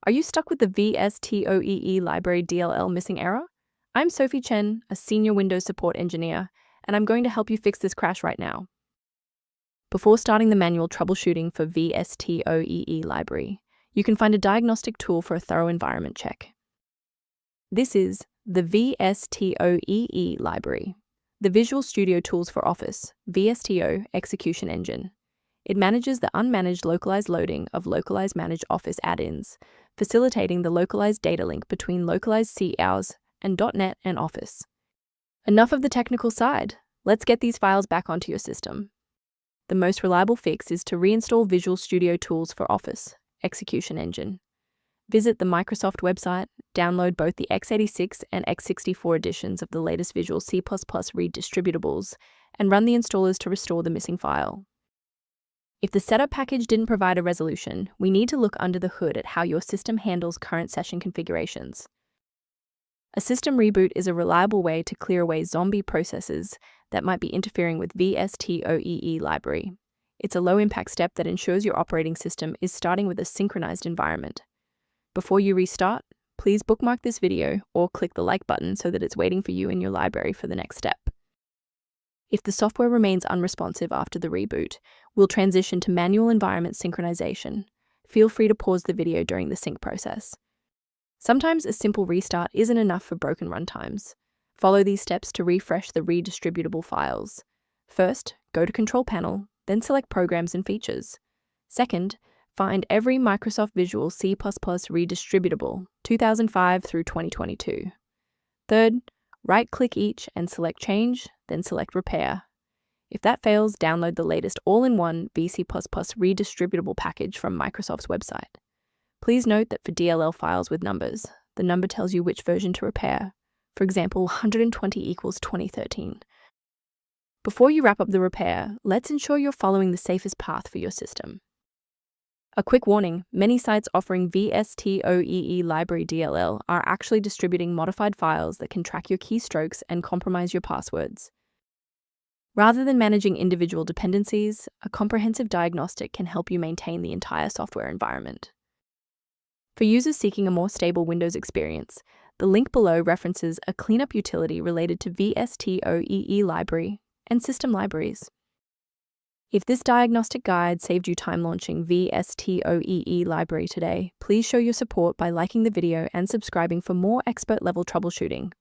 Are you stuck with the Vstoee Library DLL missing error? I'm Sophie Chen, a senior Windows support engineer, and I'm going to help you fix this crash right now. Before starting the manual troubleshooting for Vstoee library, you can find a diagnostic tool for a thorough environment check. This is the Vstoee library, the Visual Studio Tools for Office, VSTO execution engine. It manages the unmanaged localized loading of localized managed Office add-ins, facilitating the localized data link between localized C hours and .NET and Office. Enough of the technical side. Let's get these files back onto your system. The most reliable fix is to reinstall Visual Studio Tools for Office execution engine. Visit the Microsoft website, download both the x86 and x64 editions of the latest Visual C++ Redistributables, and run the installers to restore the missing file. If the setup package didn't provide a resolution, we need to look under the hood at how your system handles current session configurations. A system reboot is a reliable way to clear away zombie processes that might be interfering with Vstoee library. It's a low-impact step that ensures your operating system is starting with a synchronized environment. Before you restart, please bookmark this video or click the like button so that it's waiting for you in your library for the next step. If the software remains unresponsive after the reboot, we'll transition to manual environment synchronization. Feel free to pause the video during the sync process. Sometimes a simple restart isn't enough for broken runtimes. Follow these steps to refresh the redistributable files. First, go to Control Panel, then select Programs and Features. Second, find every Microsoft Visual C++ Redistributable 2005 through 2022. Third, right-click each and select Change, then select Repair. If that fails, download the latest all-in-one VC++ Redistributable package from Microsoft's website. Please note that for DLL files with numbers, the number tells you which version to repair. For example, 120 equals 2013. Before you wrap up the repair, let's ensure you're following the safest path for your system. A quick warning, many sites offering Vstoee Library DLL are actually distributing modified files that can track your keystrokes and compromise your passwords. Rather than managing individual dependencies, a comprehensive diagnostic can help you maintain the entire software environment. For users seeking a more stable Windows experience, the link below references a cleanup utility related to Vstoee library and system libraries. If this diagnostic guide saved you time launching Vstoee library today, please show your support by liking the video and subscribing for more expert-level troubleshooting.